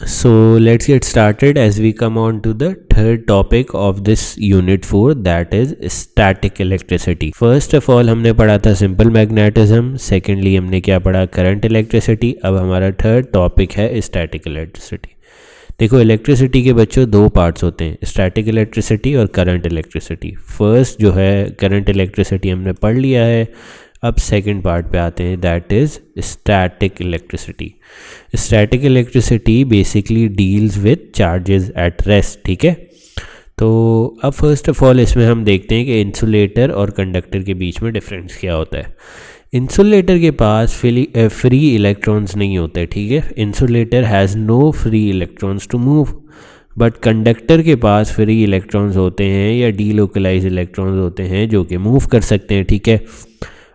So let's get started as we come on to the third topic of this unit 4, that is static electricity. First of all हमने पढ़ा था simple magnetism, secondly हमने क्या पढ़ा, current electricity. अब हमारा third topic है static electricity. देखो इलेक्ट्रिसिटी के बच्चों दो पार्ट्स होते हैं, स्टैटिक इलेक्ट्रिसिटी और करंट इलेक्ट्रिसिटी। फर्स्ट जो है करंट इलेक्ट्रिसिटी हमने पढ़ लिया है, अब सेकंड पार्ट पे आते हैं, that is static electricity. Static electricity basically deals with charges at rest, ठीक है। तो अब फर्स्ट ऑफ ऑल इसमें हम देखते हैं कि इंसुलेटर और कंडक्टर के बीच में डिफरेंस क्या होता है। इंसुलेटर के पास फ्री इलेक्ट्रॉन्स नहीं होते, ठीक है। Insulator has no free electrons to move, but conductor के पास फ्री इलेक्ट्रॉन्स होते हैं या डीलोकलाइज इलेक्ट्रॉन्स होते हैं जो कि मूव कर सकते हैं, ठीक है।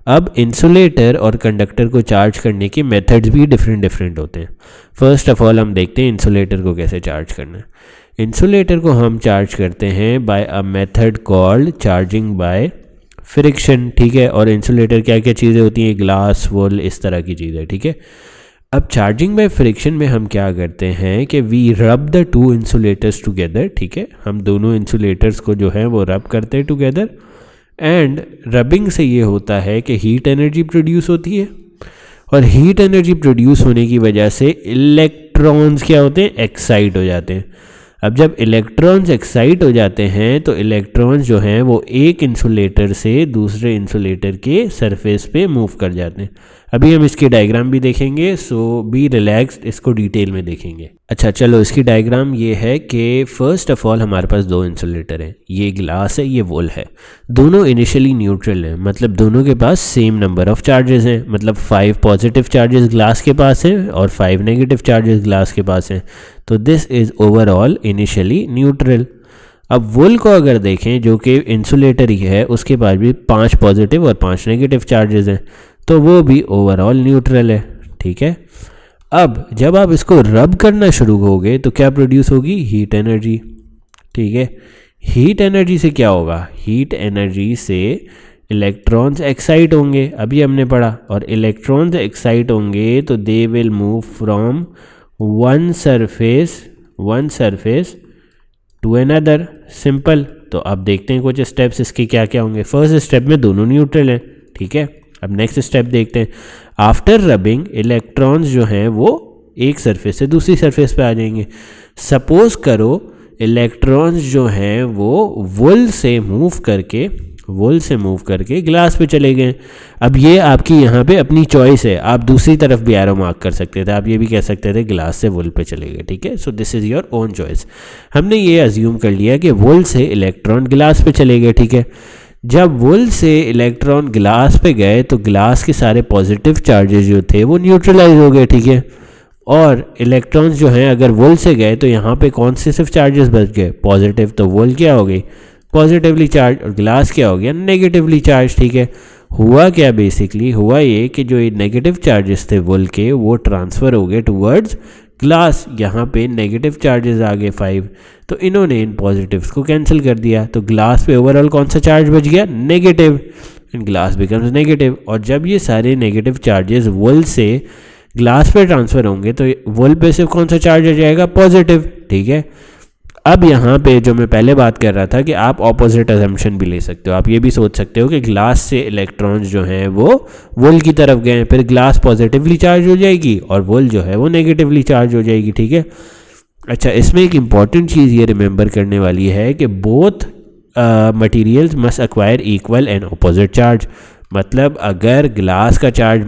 अब इंसुलेटर और कंडक्टर को चार्ज करने के मेथड्स भी डिफरेंट होते हैं। फर्स्ट ऑफ ऑल हम देखते हैं इंसुलेटर को कैसे चार्ज करना है। इंसुलेटर को हम चार्ज करते हैं by a method called charging by friction, ठीक है। और इंसुलेटर क्या क्या चीज़ें होती हैं, ग्लास, वुल, इस तरह की चीज़ें, ठीक है। अब चार्जिंग बाय फ्रिक्शन में हम क्या करते हैं कि वी रब द टू इंसुलेटर्स टुगेदर, ठीक है। हम दोनों इंसुलेटर्स को जो है वो रब करते हैं टुगेदर, एंड रबिंग से ये होता है कि हीट एनर्जी प्रोड्यूस होती है, और हीट एनर्जी प्रोड्यूस होने की वजह से इलेक्ट्रॉन्स क्या होते हैं, एक्साइट हो जाते हैं। अब जब इलेक्ट्रॉन्स एक्साइट हो जाते हैं तो इलेक्ट्रॉन्स जो हैं वो एक इंसुलेटर से दूसरे इंसुलेटर के सरफेस पे मूव कर जाते हैं। अभी हम इसकी डायग्राम भी देखेंगे, सो बी रिलैक्स्ड, इसको डिटेल में देखेंगे। अच्छा चलो, इसकी डायग्राम ये है कि फर्स्ट ऑफ ऑल हमारे पास दो इंसुलेटर हैं, ये ग्लास है, ये वुल है। दोनों इनिशियली न्यूट्रल हैं, मतलब दोनों के पास सेम नंबर ऑफ चार्जेस हैं, मतलब 5 पॉजिटिव चार्जेस ग्लास के पास हैं और 5 नेगेटिव चार्जेस ग्लास के पास हैं। तो this is overall initially neutral. अब वुल को अगर देखें जो कि इंसुलेटर ही है, उसके पास भी 5 पॉजिटिव और 5 नेगेटिव चार्जेस हैं, तो वो भी ओवरऑल न्यूट्रल है, ठीक है। अब जब आप इसको रब करना शुरू होगे तो क्या प्रोड्यूस होगी, हीट एनर्जी, ठीक है। हीट एनर्जी से क्या होगा, हीट एनर्जी से इलेक्ट्रॉन्स एक्साइट होंगे, अभी हमने पढ़ा, और इलेक्ट्रॉन्स एक्साइट होंगे तो they will move from one surface to another, simple. तो अब देखते हैं कुछ स्टेप्स इसके क्या क्या होंगे। फर्स्ट स्टेप में दोनों न्यूट्रल हैं, ठीक है। अब नेक्स्ट स्टेप देखते हैं, आफ्टर रबिंग इलेक्ट्रॉन्स जो हैं वो एक सरफेस से दूसरी सरफेस पे आ जाएंगे। सपोज करो इलेक्ट्रॉन्स जो हैं वो वुल से मूव करके ग्लास पे चले गए। अब ये आपकी यहाँ पे अपनी चॉइस है, आप दूसरी तरफ भी एरो मार्क कर सकते थे, आप ये भी कह सकते थे ग्लास से वुल पे चले गए, ठीक है। So this is your own choice. हमने ये अज्यूम कर लिया कि वुल से इलेक्ट्रॉन ग्लास पे चले गए, ठीक है। जब वुल से इलेक्ट्रॉन ग्लास पे गए तो ग्लास के सारे पॉजिटिव चार्जेस जो थे वो न्यूट्रलाइज हो गए, ठीक है। और इलेक्ट्रॉन्स जो हैं अगर वुल से गए तो यहाँ पे कौन से सिर्फ चार्जेस बच गए, पॉजिटिव। तो वुल क्या हो गई, पॉजिटिवली चार्ज, और ग्लास क्या हो गया, नेगेटिवली चार्ज, ठीक है। हुआ क्या, बेसिकली हुआ ये कि जो ये नेगेटिव चार्जेस थे वुल के वो ट्रांसफ़र हो गए टूवर्ड्स ग्लास। यहाँ पे नेगेटिव चार्जेस आ गए 5, तो इन्होंने इन पॉजिटिव्स को कैंसिल कर दिया, तो ग्लास पे ओवरऑल कौन सा चार्ज बच गया, negative, and glass becomes negative. और जब ये सारे नेगेटिव चार्जेस वुल से ग्लास पे ट्रांसफ़र होंगे तो वुल पे सिर्फ कौन सा चार्ज आ जाएगा, पॉजिटिव, ठीक है। अब यहाँ पे जो मैं पहले बात कर रहा था कि आप ऑपोजिट अजम्पशन भी ले सकते हो, आप ये भी सोच सकते हो कि ग्लास से इलेक्ट्रॉन्स जो हैं वो वुल की तरफ गए, फिर ग्लास पॉजिटिवली चार्ज हो जाएगी और वुल जो है वो नेगेटिवली चार्ज हो जाएगी, ठीक है। अच्छा, इसमें एक इम्पॉर्टेंट चीज़ ये रिमेंबर करने वाली है कि both materials must acquire equal and opposite charge. मतलब अगर ग्लास का चार्ज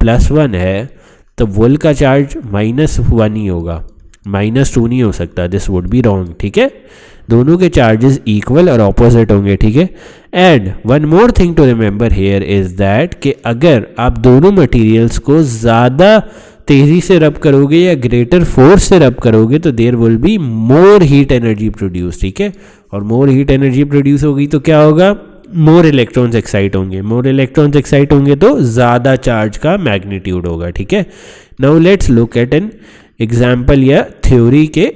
+1 है तो वुल का चार्ज -1 ही होगा, -2 नहीं हो सकता, दिस वुड बी रॉन्ग, ठीक है। दोनों के चार्जेस इक्वल और ऑपोजिट होंगे, ठीक है। And one more thing to remember here is that कि अगर आप दोनों मटेरियल्स को ज़्यादा तेज़ी से रब करोगे या ग्रेटर फोर्स से रब करोगे तो there will be more heat energy produce, ठीक है। और मोर हीट एनर्जी प्रोड्यूस होगी तो क्या होगा, मोर इलेक्ट्रॉन्स एक्साइट होंगे, मोर इलेक्ट्रॉन्स एक्साइट होंगे तो ज़्यादा चार्ज का मैग्नीट्यूड होगा, ठीक है। Now let's look at an example या थ्योरी के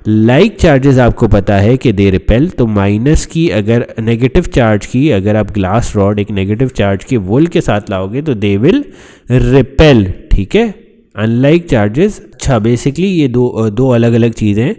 लाइक चार्जेस आपको पता है कि दे रिपेल, तो माइनस की अगर नेगेटिव चार्ज की अगर आप ग्लास रॉड एक नेगेटिव चार्ज के वुल के साथ लाओगे तो दे विल रिपेल, ठीक है। अनलाइक चार्जेस, अच्छा बेसिकली ये दो अलग अलग चीज़ें हैं।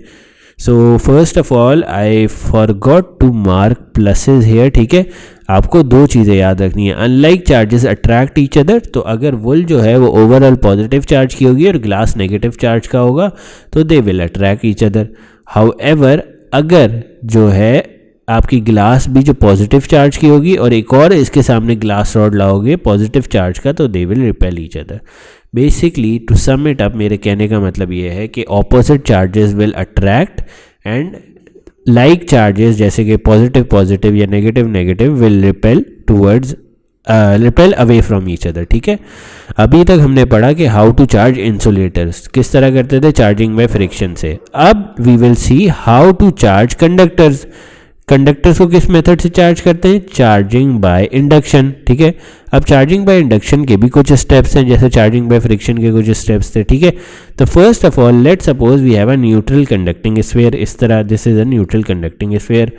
So first of all I forgot to mark pluses here, ठीक है। आपको दो चीज़ें याद रखनी है, unlike charges attract each other, तो अगर वुल जो है वो ओवरऑल पॉजिटिव चार्ज की होगी और ग्लास नेगेटिव चार्ज का होगा तो they will attract each other. However अगर जो है आपकी ग्लास भी जो पॉजिटिव चार्ज की होगी और एक और इसके सामने ग्लास रॉड लाओगे पॉजिटिव चार्ज का, तो they will repel each other. Basically to sum it up, मेरे कहने का मतलब ये है कि opposite charges will attract and like charges जैसे कि पॉजिटिव पॉजिटिव या negative negative will repel towards repel away from each other, ठीक है। अभी तक हमने पढ़ा कि हाउ टू चार्ज इंसुलेटर्स, किस तरह करते थे, चार्जिंग बाय फ्रिक्शन से। अब we will see how to charge conductors. Conductors को किस मेथड से चार्ज करते हैं, चार्जिंग बाय इंडक्शन, ठीक है। अब चार्जिंग बाय इंडक्शन के भी कुछ स्टेप्स हैं जैसे चार्जिंग बाय फ्रिक्शन के कुछ स्टेप्स थे, ठीक है। तो first of all let suppose we have a neutral conducting sphere, इस तरह this is a neutral conducting sphere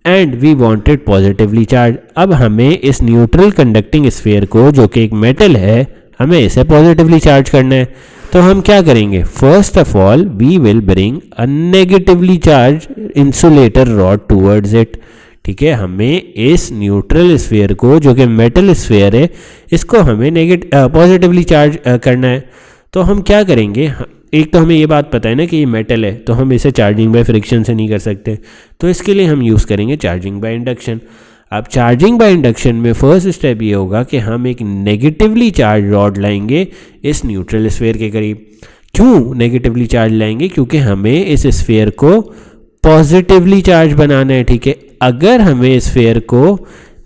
and we wanted positively charge. अब हमें इस न्यूट्रल कंडक्टिंग स्फीयर को, जो कि एक मेटल है, हमें इसे पॉजिटिवली चार्ज करना है। तो हम क्या करेंगे, first of all we will bring a negatively charge insulator rod towards it, ठीक है। हमें इस न्यूट्रल स्फीयर को, जो कि मेटल स्फीयर है, इसको हमें पॉजिटिवली चार्ज करना है। तो हम क्या करेंगे, एक तो हमें ये बात पता है ना कि ये मेटल है, तो हम इसे चार्जिंग बाय फ्रिक्शन से नहीं कर सकते, तो इसके लिए हम यूज़ करेंगे चार्जिंग बाय इंडक्शन। अब चार्जिंग बाय इंडक्शन में फर्स्ट स्टेप ये होगा कि हम एक नेगेटिवली चार्ज रॉड लाएंगे इस न्यूट्रल स्फीयर के करीब। क्यों नेगेटिवली चार्ज लाएंगे, क्योंकि हमें इस स्फीयर को पॉजिटिवली चार्ज बनाना है, ठीक है। अगर हमें स्फीयर को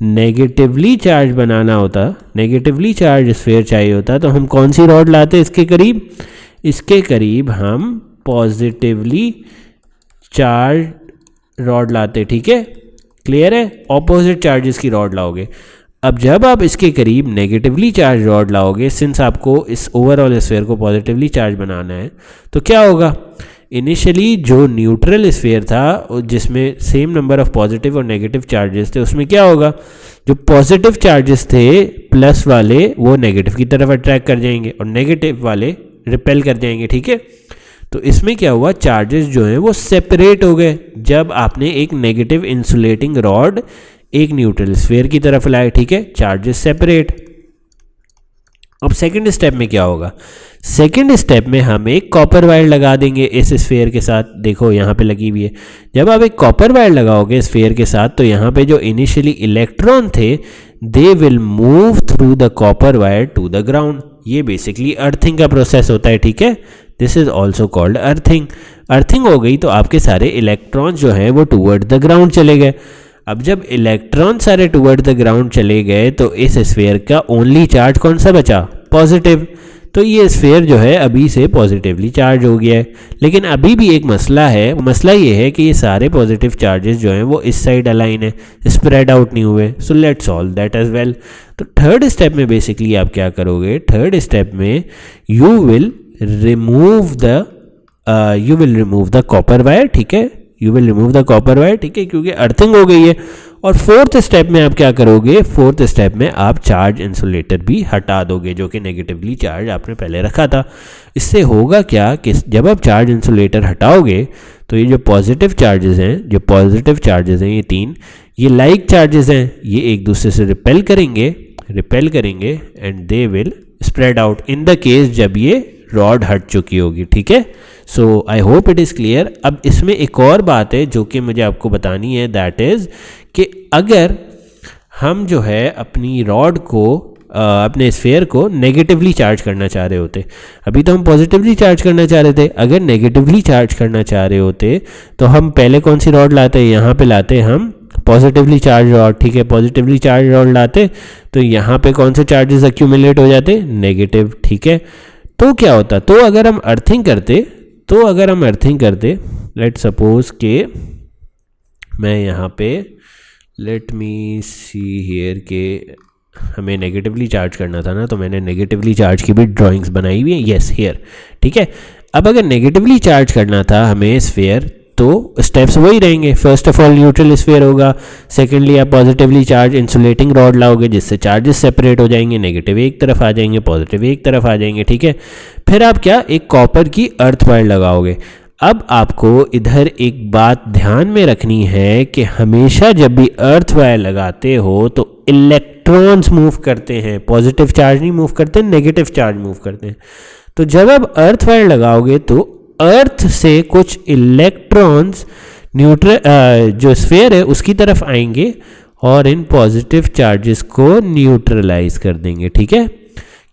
नेगेटिवली चार्ज बनाना होता, नेगेटिवली चार्ज स्फीयर चाहिए होता, तो हम कौन सी रॉड लाते इसके करीब, इसके करीब हम पॉजिटिवली चार्ज रॉड लाते, ठीक है। क्लियर है, ऑपोजिट चार्जेस की रॉड लाओगे। अब जब आप इसके करीब नेगेटिवली चार्ज रॉड लाओगे, सिंस आपको इस ओवरऑल स्फीयर को पॉजिटिवली चार्ज बनाना है, तो क्या होगा, इनिशियली जो न्यूट्रल स्फीयर था जिसमें सेम नंबर ऑफ पॉजिटिव और नेगेटिव चार्जेस थे, उसमें क्या होगा, जो पॉजिटिव चार्जेस थे प्लस वाले वो नेगेटिव की तरफ अट्रैक्ट कर जाएंगे और नेगेटिव वाले रिपेल कर जाएंगे, ठीक है। तो इसमें क्या हुआ, चार्जेस जो हैं वो सेपरेट हो गए जब आपने एक नेगेटिव इंसुलेटिंग रॉड एक न्यूट्रल स्फीयर की तरफ लाए, ठीक है, चार्जेस सेपरेट। अब सेकंड स्टेप में क्या होगा, सेकंड स्टेप में हम एक कॉपर वायर लगा देंगे इस स्फीयर के साथ, देखो यहाँ पे लगी हुई है। जब आप एक कॉपर वायर लगाओगे स्फीयर के साथ, तो यहाँ पे जो इनिशियली इलेक्ट्रॉन थे they will move through the copper wire to the ground. ये बेसिकली अर्थिंग का प्रोसेस होता है, ठीक है। This is also called earthing. Earthing हो गई तो आपके सारे इलेक्ट्रॉन्स जो हैं वो टूवर्ड द ग्राउंड चले गए। अब जब इलेक्ट्रॉन सारे टूवर्ड द ग्राउंड चले गए तो इस स्फीयर का ओनली चार्ज कौन सा बचा, पॉजिटिव। तो ये स्फीयर जो है अभी से पॉजिटिवली चार्ज हो गया है। लेकिन अभी भी एक मसला है, मसला ये है कि ये सारे पॉजिटिव चार्जेस जो हैं वो इस साइड अलाइन है, स्प्रेड आउट नहीं हुए। So let's solve that as well. तो थर्ड स्टेप में बेसिकली आप क्या करोगे, थर्ड स्टेप में you will remove the copper wire, ठीक है, you will remove the copper wire, ठीक है, क्योंकि अर्थिंग हो गई है। और फोर्थ स्टेप में आप क्या करोगे, फोर्थ स्टेप में आप चार्ज इंसुलेटर भी हटा दोगे जो कि नेगेटिवली चार्ज आपने पहले रखा था। इससे होगा क्या कि जब आप चार्ज इंसुलेटर हटाओगे तो ये जो पॉजिटिव चार्जेस हैं ये तीन, ये लाइक चार्जेस हैं, ये एक दूसरे से रिपेल करेंगे and they will spread out in the case जब ये रॉड हट चुकी होगी, ठीक है। So I hope it is clear. अब इसमें एक और बात है जो कि मुझे आपको बतानी है, दैट इज़ कि अगर हम जो है अपनी रॉड को अपने स्फीयर को नेगेटिवली चार्ज करना चाह रहे होते, अभी तो हम पॉजिटिवली चार्ज करना चाह रहे थे, अगर नेगेटिवली चार्ज करना चाह रहे होते तो हम पहले कौन सी रॉड लाते, यहाँ पे लाते हम पॉजिटिवली चार्ज रॉड, ठीक है, पॉजिटिवली चार्ज रॉड लाते तो यहाँ पे कौन से चार्जेस एक्यूमुलेट हो जाते, नेगेटिव, ठीक है। तो क्या होता, तो अगर हम अर्थिंग करते लेट सपोज के मैं यहाँ पे लेट मी सी हियर के हमें नेगेटिवली चार्ज करना था ना, तो मैंने नेगेटिवली चार्ज की भी ड्राइंग्स बनाई हुई है, यस हियर, ठीक है। अब अगर नेगेटिवली चार्ज करना था हमें स्फीयर, तो स्टेप्स वही रहेंगे। First of all neutral sphere होगा, सेकेंडली आप पॉजिटिवली चार्ज इंसुलेटिंग रॉड लाओगे जिससे चार्जेस सेपरेट हो जाएंगे, नेगेटिव एक तरफ आ जाएंगे, पॉजिटिव एक तरफ आ जाएंगे, ठीक है। फिर आप क्या, एक कॉपर की अर्थ वायर लगाओगे। अब आपको इधर एक बात ध्यान में रखनी है कि हमेशा जब भी अर्थ वायर लगाते हो तो इलेक्ट्रॉन्स मूव करते हैं, पॉजिटिव चार्ज नहीं मूव करते, नेगेटिव चार्ज मूव करते हैं। तो जब आप अर्थ वायर लगाओगे तो अर्थ से कुछ इलेक्ट्रॉन्स जो स्फीयर है उसकी तरफ आएंगे और इन पॉजिटिव चार्जेस को न्यूट्रलाइज कर देंगे, ठीक है।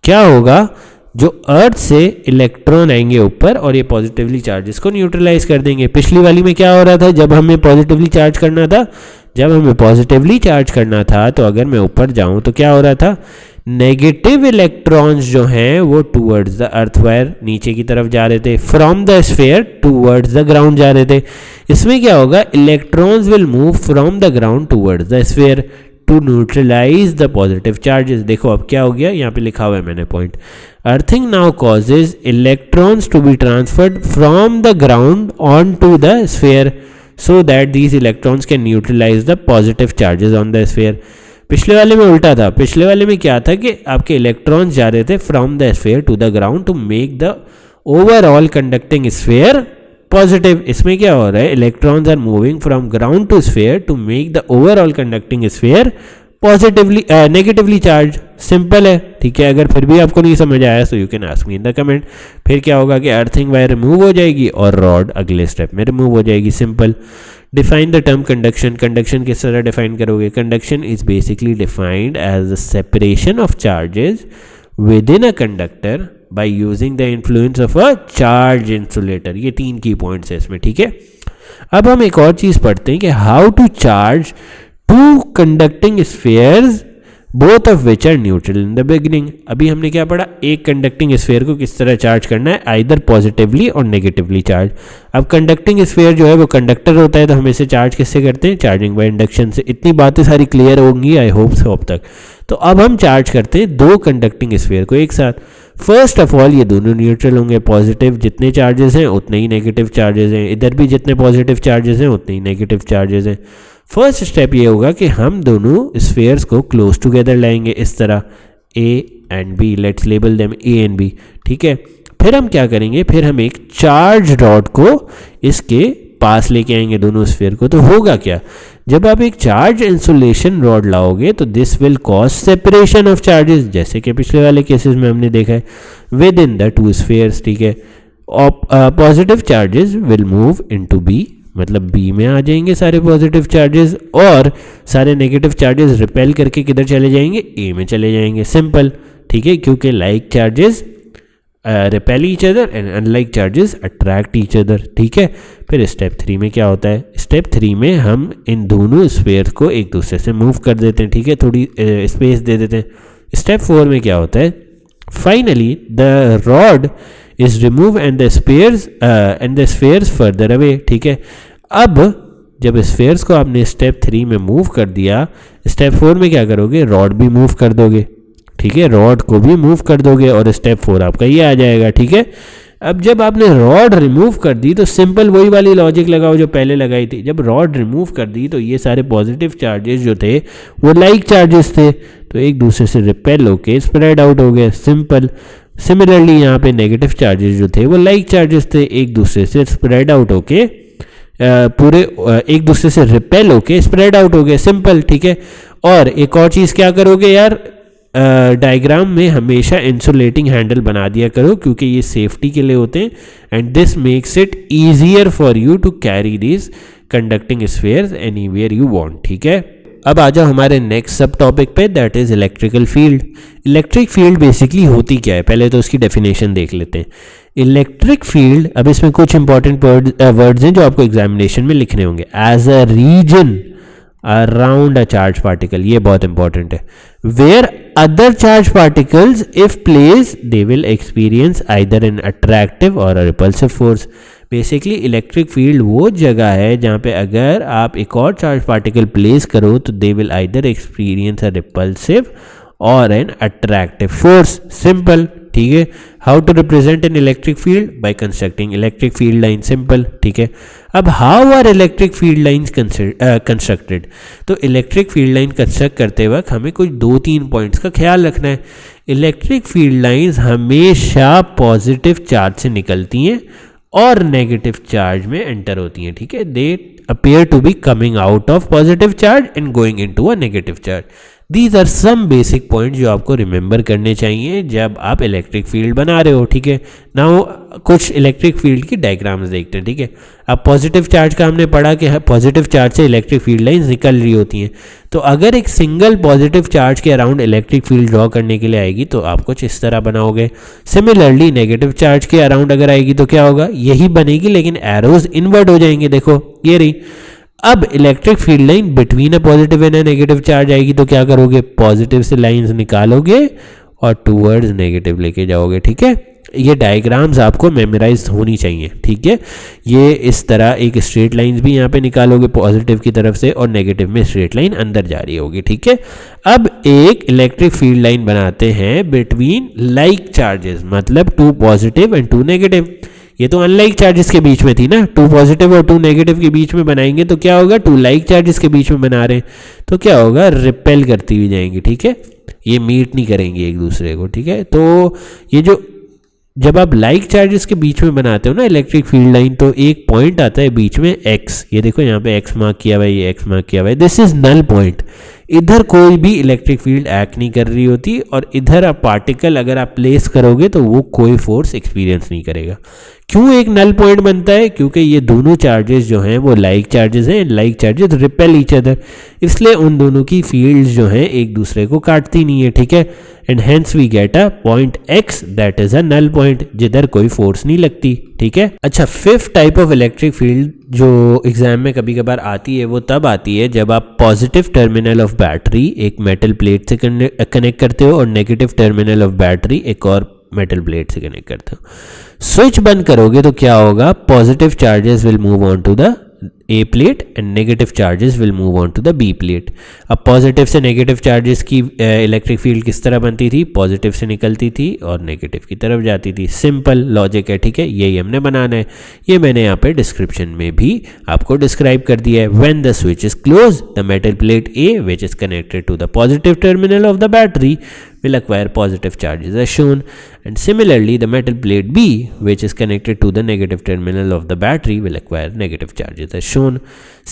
क्या होगा, जो अर्थ से इलेक्ट्रॉन आएंगे ऊपर और ये पॉजिटिवली चार्जेस को न्यूट्रलाइज कर देंगे। पिछली वाली में क्या हो रहा था, जब हमें पॉजिटिवली चार्ज करना था तो अगर मैं ऊपर जाऊं तो क्या हो रहा था, नेगेटिव इलेक्ट्रॉन्स जो हैं वो टूवर्ड्स द अर्थ वायर नीचे की तरफ जा रहे थे, from the sphere towards the ground जा रहे थे। इसमें क्या होगा, electrons will move from the ground towards the sphere to neutralise the positive charges. देखो अब क्या हो गया, यहाँ पे लिखा हुआ है मैंने point, earthing now causes electrons to be transferred from the ground on to the sphere so that these electrons can neutralise the positive charges on the sphere. पिछले वाले में उल्टा था, पिछले वाले में क्या था कि आपके इलेक्ट्रॉन्स जा रहे थे from the sphere to the ground to make the overall conducting sphere positive. इसमें क्या हो रहा है, electrons are moving from ground to sphere to make the overall conducting sphere positively negatively charge. Simple है, ठीक है। अगर फिर भी आपको नहीं समझ आया तो you can ask me in the comment. फिर क्या होगा कि अर्थिंग वायर रिमूव हो जाएगी और रॉड अगले स्टेप में रिमूव हो जाएगी। Simple. Define the term conduction. Conduction किस तरह डिफाइन करोगे, conduction is basically defined as the separation of charges within a conductor by using the influence of a charge insulator. ये 3 की points है इसमें, ठीक है। अब हम एक और चीज पढ़ते हैं कि how to charge two conducting spheres both of which are neutral in the beginning. अभी हमने क्या पढ़ा, एक कंडक्टिंग स्फीयर को किस तरह चार्ज करना है, आइदर पॉजिटिवली और नेगेटिवली चार्ज। अब कंडक्टिंग स्फीयर जो है वो कंडक्टर होता है, तो हम इसे चार्ज किससे करते हैं, चार्जिंग बाय इंडक्शन से। इतनी बातें सारी क्लियर होंगी आई होप सो अब तक। तो अब हम चार्ज करते हैं 2 कंडक्टिंग स्फीयर को एक साथ। फर्स्ट ऑफ ऑल ये दोनों न्यूट्रल होंगे, पॉजिटिव जितने चार्जेस हैं उतने ही नेगेटिव चार्जेस हैं, इधर भी जितने पॉजिटिव चार्जेस हैं उतने ही नेगेटिव चार्जेस हैं। फर्स्ट स्टेप ये होगा कि हम दोनों स्फीयर्स को क्लोज टुगेदर लाएंगे इस तरह, A and B, let's label them A and B, ठीक है। फिर हम क्या करेंगे, फिर हम एक चार्ज रॉड को इसके पास लेके आएंगे दोनों स्फीयर को। तो होगा क्या, जब आप एक चार्ज इंसुलेशन रॉड लाओगे तो this will cause separation of charges, जैसे कि पिछले वाले केसेस में हमने देखा है, विद इन द 2 स्फीयर्स, ठीक है। Positive charges will move into B, मतलब बी में आ जाएंगे सारे पॉजिटिव चार्जेस, और सारे नेगेटिव चार्जेस रिपेल करके किधर चले जाएंगे, ए में चले जाएंगे। सिंपल, ठीक है, क्योंकि like charges repel each other and unlike charges attract each other, ठीक है। फिर स्टेप 3 में क्या होता है, स्टेप 3 में हम इन दोनों स्फीयर को एक दूसरे से मूव कर देते हैं, ठीक है, थोड़ी स्पेस दे देते हैं। स्टेप 4 में क्या होता है, finally the rod is remove and the spheres further away, ठीक है। अब जब स्फीयर्स को आपने स्टेप 3 में मूव कर दिया, स्टेप 4 में क्या करोगे, रॉड भी मूव कर दोगे, ठीक है, रॉड को भी मूव कर दोगे और स्टेप 4 आपका ये आ जाएगा, ठीक है। अब जब आपने रॉड रिमूव कर दी तो सिंपल वही वाली लॉजिक लगाओ जो पहले लगाई थी। जब रॉड रिमूव कर दी तो ये सारे पॉजिटिव चार्जेस जो थे वो लाइक चार्जेस थे, तो एक दूसरे से रिपेल होके स्प्रेड आउट हो गए। सिंपल। सिमिलरली यहाँ पे नेगेटिव चार्जेस जो थे वो लाइक चार्जेस थे, एक दूसरे से स्प्रेड आउट होके पूरे एक दूसरे से रिपेल होके स्प्रेड आउट हो गए। सिंपल, ठीक है। और एक और चीज़ क्या करोगे यार, डायग्राम में हमेशा इंसुलेटिंग हैंडल बना दिया करो, क्योंकि ये सेफ्टी के लिए होते हैं and this makes it easier for you to carry these conducting spheres anywhere you want, ठीक है। अब आ जाओ हमारे नेक्स्ट सब टॉपिक पे, that is electrical field. Electric field basically होती क्या है, पहले तो उसकी डेफिनेशन देख लेते हैं। इलेक्ट्रिक फील्ड, अब इसमें कुछ इंपॉर्टेंट वर्ड्स हैं जो आपको एग्जामिनेशन में लिखने होंगे। As a region around a charge particle, ये बहुत इंपॉर्टेंट है, where other charge particles if place they will experience either an attractive or a repulsive force. Basically electric field वो जगह है जहाँ पे अगर आप एक और चार्ज पार्टिकल प्लेस करो तो they will either experience a repulsive or an attractive force. Simple, ठीक है। How to represent an electric field? By constructing electric field line, simple, ठीक है। अब how are electric field lines constructed? तो electric field line construct करते वक्त हमें कुछ 2-3 पॉइंट्स का ख्याल रखना है। इलेक्ट्रिक फील्ड लाइंस हमेशा पॉजिटिव चार्ज से निकलती हैं और नेगेटिव चार्ज में एंटर होती हैं, ठीक है। दे appear to be coming out of positive charge and going into a negative charge. These are some basic points जो आपको रिमेंबर करने चाहिए जब आप इलेक्ट्रिक फील्ड बना रहे हो, ठीक है। नाउ कुछ इलेक्ट्रिक फील्ड की डायग्राम्स देखते हैं, ठीक है। अब पॉजिटिव चार्ज का हमने पढ़ा कि पॉजिटिव चार्ज से इलेक्ट्रिक फील्ड लाइंस निकल रही होती हैं। तो अगर एक सिंगल पॉजिटिव चार्ज के अराउंड इलेक्ट्रिक फील्ड ड्रॉ करने के लिए आएगी तो आप कुछ इस तरह बनाओगे। सिमिलरली नेगेटिव चार्ज के अराउंड अगर आएगी तो क्या होगा? यही बनेगी, लेकिन एरोज इनवर्ट हो जाएंगे, देखो ये रही। अब electric field line between a positive and a negative charge आएगी तो क्या करोगे? पॉजिटिव से लाइंस निकालोगे और टूवर्ड्स नेगेटिव लेके जाओगे, ठीक है। ये डायग्राम्स आपको मेमोराइज होनी चाहिए, ठीक है। ये इस तरह एक स्ट्रेट लाइंस भी यहाँ पे निकालोगे पॉजिटिव की तरफ से और नेगेटिव में स्ट्रेट लाइन अंदर जा रही होगी, ठीक है। अब एक इलेक्ट्रिक फील्ड लाइन बनाते हैं बिटवीन लाइक चार्जेस, मतलब 2 पॉजिटिव एंड 2 नेगेटिव। ये तो अनलाइक चार्जेस के बीच में थी ना, 2 पॉजिटिव और 2 नेगेटिव के बीच में बनाएंगे तो क्या होगा? 2 लाइक चार्जेस के बीच में बना रहे हैं तो क्या होगा? रिपेल करती हुई जाएंगी, ठीक है। ये मीट नहीं करेंगे एक दूसरे को, ठीक है। तो ये जो जब आप लाइक चार्जेस के बीच में बनाते हो ना इलेक्ट्रिक फील्ड लाइन, तो एक पॉइंट आता है बीच में एक्स, ये देखो यहाँ पे एक्स मार्क किया हुआ है, ये एक्स मार्क किया हुआ है, दिस इज नल पॉइंट। इधर कोई भी इलेक्ट्रिक फील्ड एक्ट नहीं कर रही होती और इधर आप पार्टिकल अगर आप प्लेस करोगे तो वो कोई फोर्स एक्सपीरियंस नहीं करेगा। क्यों एक नल पॉइंट बनता है? क्योंकि ये दोनों चार्जेस जो हैं वो लाइक चार्जेस हैं, like charges repel each other, इसलिए उन दोनों की फील्ड्स जो हैं एक दूसरे को काटती नहीं है, ठीक है। And hence we get a point X that is a null point, जिधर कोई फोर्स नहीं लगती, ठीक है। अच्छा, 5th type of electric field जो एग्जाम में कभी कभार आती है वो तब आती है जब आप पॉजिटिव टर्मिनल ऑफ बैटरी एक मेटल प्लेट से कनेक्ट करते हो और नेगेटिव टर्मिनल ऑफ बैटरी एक और मेटल प्लेट से कनेक्ट करते हो। स्विच बंद करोगे तो क्या होगा? Positive charges will move on to the A plate and negative charges will move on to the B plate. अब पॉजिटिव से नेगेटिव चार्जेस की इलेक्ट्रिक फील्ड किस तरह बनती थी? पॉजिटिव से निकलती थी और नेगेटिव की तरफ जाती थी। सिंपल लॉजिक है, ठीक है। यही हमने बनाना है, ये मैंने यहाँ पे डिस्क्रिप्शन में भी आपको डिस्क्राइब कर दिया है। When the switch is close the metal plate A which is connected to the positive terminal of the battery will acquire positive charges as shown, and similarly the metal plate B which is connected to the negative terminal of the battery will acquire negative charges as shown.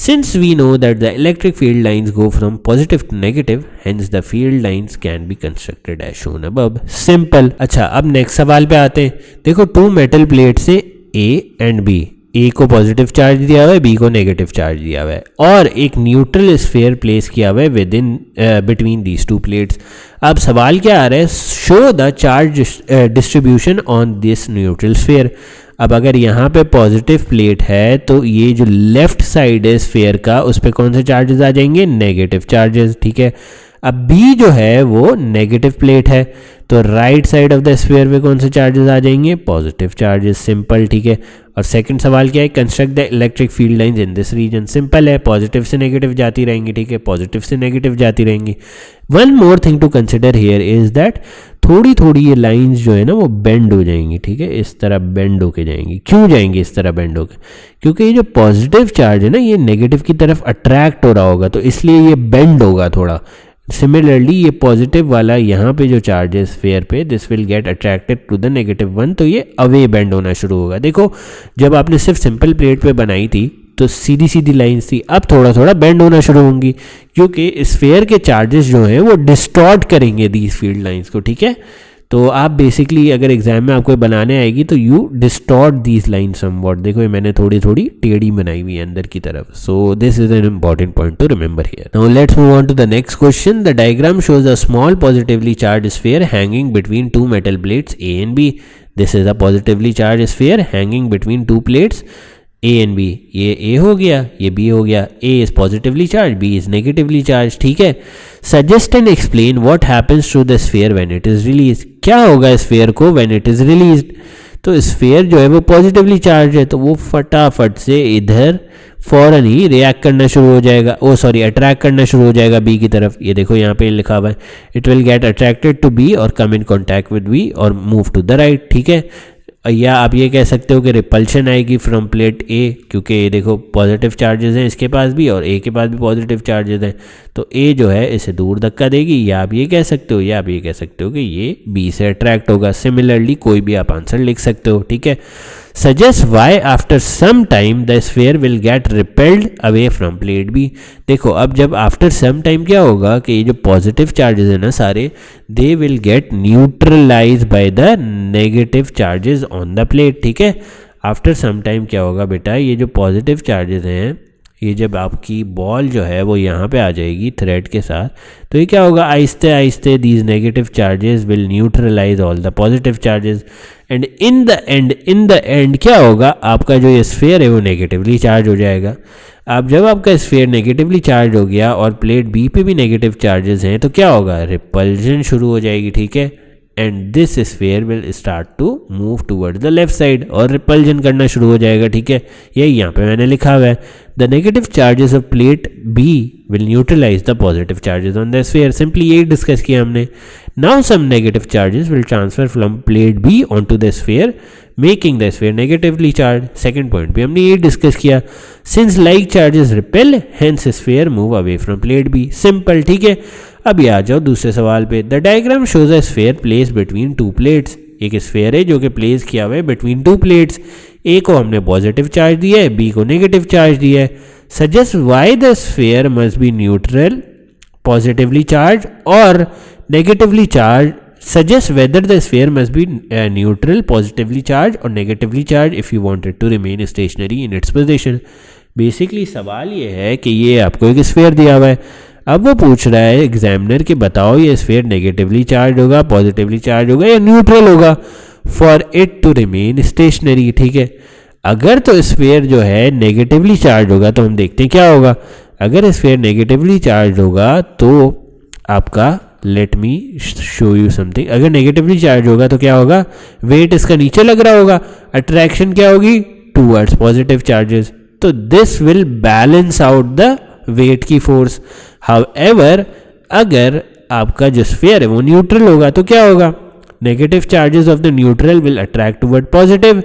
Since we know that the electric field lines go from positive to negative, hence the field lines can be constructed as shown above. Simple. अच्छा, अब next सवाल पे आते हैं। देखो 2 metal plate से A and B, ए को positive charge दिया हुआ है, बी को नेगेटिव चार्ज दिया हुआ है और एक न्यूट्रल स्फीयर प्लेस किया हुआ है with in between these 2 plates. अब सवाल क्या आ रहा है? Show the charge distribution on this neutral sphere. अब अगर यहाँ पे पॉजिटिव प्लेट है तो ये जो लेफ्ट साइड है स्फीयर का उस पर कौन से चार्जेस आ जाएंगे? नेगेटिव चार्जेस, ठीक है। अब बी जो है वो नेगेटिव प्लेट है तो right side of the sphere पे कौन से चार्जेस आ जाएंगे? पॉजिटिव चार्जेस, सिंपल, ठीक है। और सेकंड सवाल क्या है? Construct the electric field lines in this region. Simple है, पॉजिटिव से नेगेटिव जाती रहेंगी, ठीक है, पॉजिटिव से नेगेटिव जाती रहेंगी। One more thing to consider here is that थोड़ी थोड़ी ये लाइंस जो है ना वो बेंड हो जाएंगी, ठीक है, इस तरह बेंड होके जाएंगी। क्यों जाएंगी इस तरह बेंड होके? क्योंकि ये जो पॉजिटिव चार्ज है ना ये नेगेटिव की तरफ अट्रैक्ट हो रहा होगा तो इसलिए ये बेंड होगा थोड़ा। सिमिलरली ये पॉजिटिव वाला यहाँ पे जो चार्ज है स्फीयर पे, this will get attracted to the negative one, तो ये अवे बेंड होना शुरू होगा। देखो जब आपने सिर्फ सिंपल प्लेट पे बनाई थी तो सीधी सीधी लाइंस थी, अब थोड़ा थोड़ा बेंड होना शुरू होंगी क्योंकि स्फीयर के चार्जेस जो हैं वो डिस्टॉर्ट करेंगे दीज फील्ड लाइंस को, ठीक है। तो आप बेसिकली अगर एग्जाम में आपको बनाने आएगी तो you distort these line somewhat. देखो ये मैंने थोड़ी थोड़ी टेढ़ी बनाई हुई है अंदर की तरफ। So this is an important point to remember here. Now let's move on to the next question. The diagram shows a small positively charge sphere hanging between 2 metal plates A and B. This is a positively charged sphere hanging between 2 plates A and B. ये A हो गया, ये B हो गया। A is positively charged, B is negatively charged, ठीक है। Suggest and explain what happens to the sphere when it is released. क्या होगा स्फीयर को when it is released? तो स्फीयर जो है वो पॉजिटिवली चार्ज है, तो वो फटाफट से इधर फौरन ही रिएक्ट करना शुरू हो जाएगा, अट्रैक्ट करना शुरू हो जाएगा बी की तरफ। ये देखो यहाँ पे लिखा हुआ है, it will get attracted to B और come in contact with B और मूव टू द राइट, ठीक है। या आप ये कह सकते हो कि रिपल्शन आएगी फ्रॉम प्लेट ए, क्योंकि ये देखो पॉजिटिव चार्जेस हैं इसके पास भी और ए के पास भी पॉजिटिव चार्जेस हैं, तो ए जो है इसे दूर धक्का देगी। या आप ये कह सकते हो कि ये बी से अट्रैक्ट होगा। सिमिलरली कोई भी आप आंसर लिख सकते हो, ठीक है। Suggest why after some time the sphere will get repelled away from plate B. देखो अब जब आफ्टर सम टाइम क्या होगा कि ये जो पॉजिटिव चार्जेस है ना सारे, they will get neutralise by the negative charges on the plate, ठीक है। आफ्टर सम टाइम क्या होगा बेटा, ये जो पॉजिटिव चार्जेस हैं, ये जब आपकी बॉल जो है वो यहाँ पे आ जाएगी थ्रेड के साथ, तो ये क्या होगा, आहिस्ते आहिस्ते these negative charges will neutralise all the positive charges and in the end क्या होगा, आपका जो ये स्फीयर है वो नेगेटिवली चार्ज हो जाएगा। अब जब आपका स्फीयर नेगेटिवली चार्ज हो गया और प्लेट बी पे भी नेगेटिव चार्जेस हैं, तो क्या होगा, रिपल्जन शुरू हो जाएगी, ठीक है। And this sphere will start to move toward the left side, और रिपल्जन करना शुरू हो जाएगा, ठीक है। यही यहाँ पे मैंने लिखा हुआ है, the negative charges of plate B will neutralise the positive charges on the sphere. Simply यही डिस्कस किया हमने। Now some negative charges will transfer from plate B on to the sphere making the sphere negatively charge. Second point भी हमने यही discuss किया, since like charges repel hence sphere move away from plate B. Simple, ठीक है। अभी आ जाओ दूसरे सवाल पे। The diagram shows a sphere place between two plates. एक स्फीयर है जो कि प्लेस किया हुआ है बिटवीन टू प्लेट्स। ए को हमने पॉजिटिव चार्ज दिया है, बी को नेगेटिव चार्ज दिया है। Suggest why the sphere must be neutral positively charge और negatively charge. Suggest whether the sphere must be neutral, positively charged or negatively charged if you want it to remain stationary in its position. Basically सवाल ये है कि ये आपको एक sphere दिया हुआ है, अब वो पूछ रहा है एग्जामिनर कि बताओ ये स्फीयर नेगेटिवली चार्ज होगा, पॉजिटिवली चार्ज होगा या न्यूट्रल होगा for it to remain stationary, ठीक है। अगर तो स्फीयर जो है नेगेटिवली चार्ज होगा तो हम देखते हैं क्या होगा। अगर स्फीयर नेगेटिवली चार्ज होगा तो आपका, let me show you something, अगर नेगेटिवली चार्ज होगा तो क्या होगा, वेट इसका नीचे लग रहा होगा, अट्रैक्शन क्या होगी, टूवर्ड्स पॉजिटिव चार्जेस, तो this will balance out the weight की फोर्स। हाउएवर अगर आपका जो स्फीयर है वो न्यूट्रल होगा तो क्या होगा, negative charges of the neutral will attract toward positive,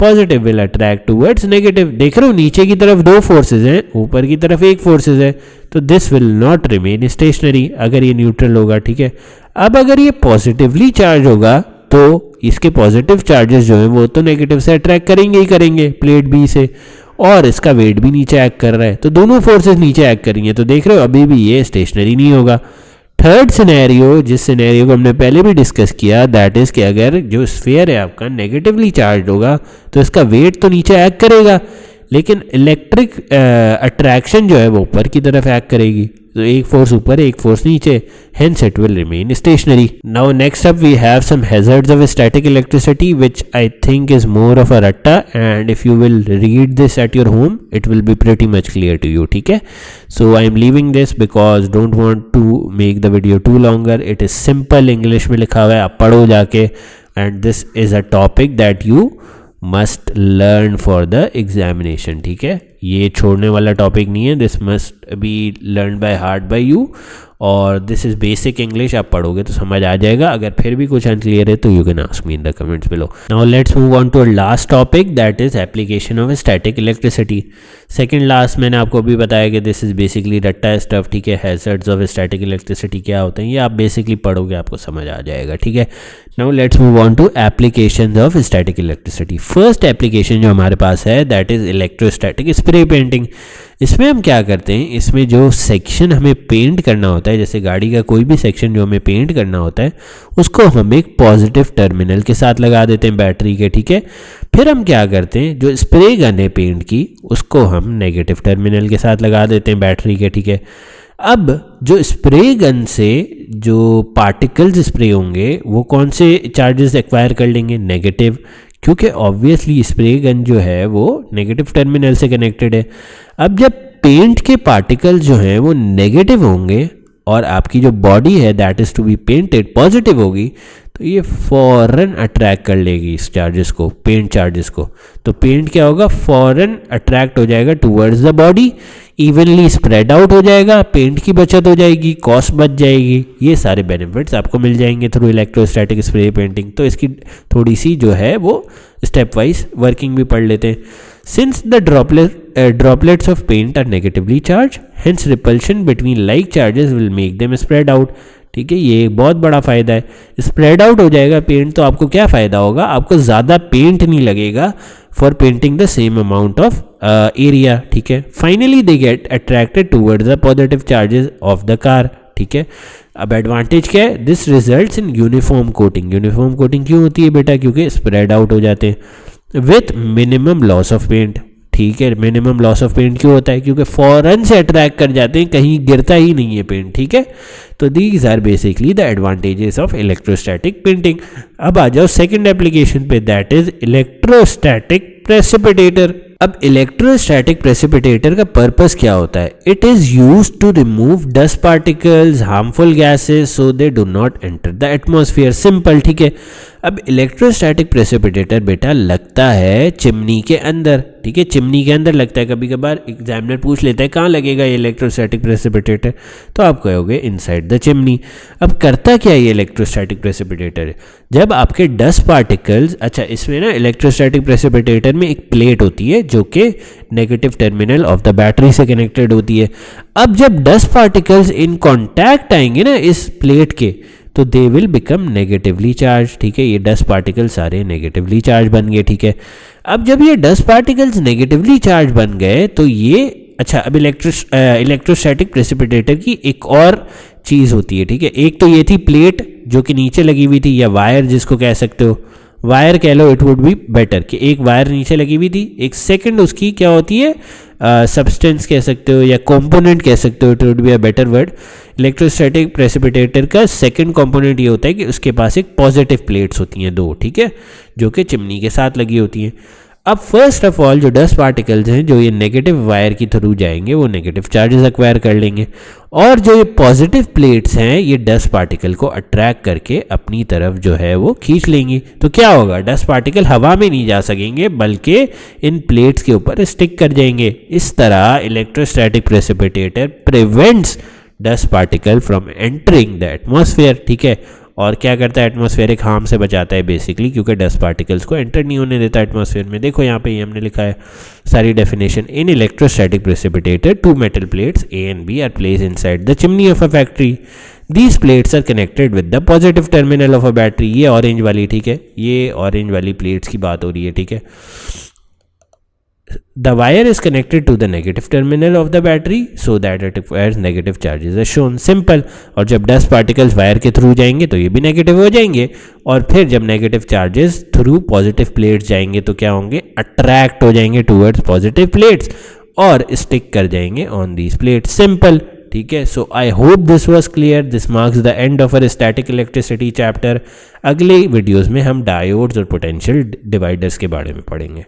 positive will attract towards negative. देख रहे हो नीचे की तरफ दो फोर्सेज हैं, ऊपर की तरफ एक फोर्सेज है, तो this will not remain stationery अगर ये न्यूट्रल होगा, ठीक है। अब अगर ये पॉजिटिवली चार्ज होगा तो इसके पॉजिटिव चार्जेस जो हैं वो तो नेगेटिव से अट्रैक्ट करेंगे ही करेंगे प्लेट बी से, और इसका वेट भी नीचे एक्ट कर रहा है, तो दोनों फोर्सेज नीचे एक्ट करेंगे, तो देख रहे हो अभी भी ये स्टेशनरी नहीं होगा। थर्ड सिनेरियो, जिस सिनेरियो को हमने पहले भी डिस्कस किया, दैट इज कि अगर जो स्फीयर है आपका नेगेटिवली चार्ज होगा तो इसका वेट तो नीचे एक्ट करेगा, लेकिन इलेक्ट्रिक अट्रैक्शन जो है वो ऊपर की तरफ एक्ट करेगी, तो एक फोर्स ऊपर एक फोर्स नीचे, hence it will remain stationary. Now next up we have some hazards of static electricity which I think is more of a ratta, and if you will read this at your home it will be pretty much clear to you, ठीक है। So I am leaving this because don't want to make the video too longer. It is simple English में लिखा हुआ है, आप पढ़ो जाके, and this is a topic that you must learn for the examination, ठीक है। ये छोड़ने वाला टॉपिक नहीं है, this must be learn by heart by you, और दिस इज़ बेसिक इंग्लिश, आप पढ़ोगे तो समझ आ जाएगा। अगर फिर भी कुछ अनक्लियर है तो you can ask me in the comments below. Now let's move on to last topic, that is application of static electricity. Second last मैंने आपको भी बताया कि दिस इज बेसिकली रट्टा स्टफ, ठीक है। हैजर्ड्स ऑफ स्टैटिक इलेक्ट्रिसिटी क्या होते हैं ये आप बेसिकली पढ़ोगे, आपको समझ आ जाएगा, ठीक है। Now let's move on to applications of static electricity. First application जो हमारे पास है that is electrostatic spray painting. इसमें हम क्या करते हैं, इसमें जो सेक्शन हमें पेंट करना होता है, जैसे गाड़ी का कोई भी सेक्शन जो हमें पेंट करना होता है उसको हम एक पॉजिटिव टर्मिनल के साथ लगा देते हैं बैटरी के, ठीक है। फिर हम क्या करते हैं, जो स्प्रे गन है पेंट की उसको हम नेगेटिव टर्मिनल के साथ लगा देते हैं बैटरी के, ठीक है। अब जो स्प्रे गन से जो पार्टिकल्स स्प्रे होंगे वो कौन से चार्जेस एक्वायर कर लेंगे, नेगेटिव, क्योंकि ऑब्वियसली स्प्रे गन जो है वो नेगेटिव टर्मिनल से कनेक्टेड है। अब जब पेंट के पार्टिकल्स जो हैं वो नेगेटिव होंगे और आपकी जो बॉडी है that is to be painted positive होगी, तो ये फौरन अट्रैक्ट कर लेगी इस चार्जेस को, पेंट चार्जेस को। तो पेंट क्या होगा, फौरन अट्रैक्ट हो जाएगा towards the body, evenly spread out हो जाएगा, पेंट की बचत हो जाएगी, कॉस्ट बच जाएगी। ये सारे बेनिफिट्स आपको मिल जाएंगे थ्रू इलेक्ट्रोस्टैटिक स्प्रे पेंटिंग। तो इसकी थोड़ी सी जो है वो स्टेप वाइज वर्किंग भी पढ़ लेते हैं। Since the droplets of paint are negatively charged, hence repulsion between like charges will make them spread out। ठीक है, ये बहुत बड़ा फ़ायदा है। स्प्रेड आउट हो जाएगा पेंट, तो आपको क्या फ़ायदा होगा, आपको ज़्यादा पेंट नहीं लगेगा for painting the same amount of area. ठीक है, finally they get attracted towards the positive charges of the car. ठीक है, अब एडवांटेज क्या है, this results in uniform coating. Uniform coating क्यों होती है बेटा, क्योंकि स्प्रेड आउट हो जाते हैं with minimum loss of paint. ठीक है, मिनिमम लॉस ऑफ पेंट क्यों होता है, क्योंकि फौरन से अट्रैक्ट कर जाते हैं, कहीं गिरता ही नहीं है पेंट। ठीक है, तो these are basically the advantages of electrostatic painting. अब आ जाओ सेकंड एप्लीकेशन पे, दैट इज इलेक्ट्रोस्टैटिक प्रेसिपिटेटर। अब इलेक्ट्रोस्टैटिक प्रेसिपिटेटर का पर्पस क्या होता है, it is used to remove dust particles, harmful gases so they do not enter the atmosphere. Simple. ठीक है, अब इलेक्ट्रोस्टैटिक प्रेसिपिटेटर बेटा लगता है चिमनी के अंदर। ठीक है, चिमनी के अंदर लगता है। कभी कभार एग्जामिनर पूछ लेता है कहाँ लगेगा ये इलेक्ट्रोस्टैटिक प्रेसिपिटेटर, तो आप कहोगे इनसाइड द चिमनी। अब करता क्या है ये इलेक्ट्रोस्टैटिक प्रेसिपिटेटर, जब आपके डस्ट पार्टिकल्स, अच्छा इसमें ना इलेक्ट्रोस्टैटिक प्रेसिपिटेटर में एक प्लेट होती है जो कि negative terminal of the battery से कनेक्टेड होती है। अब जब डस्ट पार्टिकल्स इन कॉन्टैक्ट आएंगे ना इस प्लेट के, तो they will become negatively charge. ठीक है, ये डस्ट पार्टिकल सारे नेगेटिवली चार्ज बन गए। ठीक है, अब जब ये डस्ट पार्टिकल्स नेगेटिवली चार्ज बन गए तो ये, अच्छा अब इलेक्ट्रोस्टैटिक प्रेसिपिटेटर की एक और चीज़ होती है। ठीक है, एक तो ये थी प्लेट जो कि नीचे लगी हुई थी, या वायर जिसको कह सकते हो, वायर कह लो, इट वुड बी बेटर कि एक वायर नीचे लगी हुई थी। एक सेकंड उसकी क्या होती है, सब्सटेंस कह सकते हो या कंपोनेंट कह सकते हो, it would be a better word. Electrostatic precipitator का सेकंड कंपोनेंट ये होता है कि उसके पास एक पॉजिटिव प्लेट्स होती हैं दो। ठीक है, जो कि चिमनी के साथ लगी होती हैं। अब फर्स्ट ऑफ ऑल जो डस्ट पार्टिकल्स हैं जो ये नेगेटिव वायर की थ्रू जाएंगे वो नेगेटिव चार्जेस एक्वायर कर लेंगे, और जो ये पॉजिटिव प्लेट्स हैं ये डस्ट पार्टिकल को अट्रैक्ट करके अपनी तरफ जो है वो खींच लेंगी। तो क्या होगा, डस्ट पार्टिकल हवा में नहीं जा सकेंगे बल्कि इन प्लेट्स के ऊपर स्टिक कर जाएंगे। इस तरह electrostatic precipitator prevents dust particle from entering the atmosphere. ठीक है, और क्या करता है, एटमॉस्फेरिक हार्म से बचाता है बेसिकली, क्योंकि डस्ट पार्टिकल्स को एंटर नहीं होने देता एटमॉस्फेयर में। देखो यहाँ पे ये हमने लिखा है सारी definition. In electrostatic precipitator two metal plates A and B are placed inside the chimney of a factory. These plates are connected with the positive terminal of a battery. ये ऑरेंज वाली, ठीक है, ये ऑरेंज वाली plates की बात हो रही है। ठीक है, the wire is connected to the negative terminal of the battery so that it requires negative charges as shown। Simple. और जब डस्ट पार्टिकल्स वायर के थ्रू जाएंगे तो ये भी नेगेटिव हो जाएंगे, और फिर जब negative charges through positive plates जाएंगे तो क्या होंगे, अट्रैक्ट हो जाएंगे टूवर्ड्स पॉजिटिव प्लेट्स और स्टिक कर जाएंगे ऑन दीज प्लेट्स। सिंपल। ठीक है, so I hope this was clear. This marks the end of our static electricity chapter. अगले वीडियोज़ में हम डायोड्स और पोटेंशियल डिवाइडर्स के बारे में पढ़ेंगे।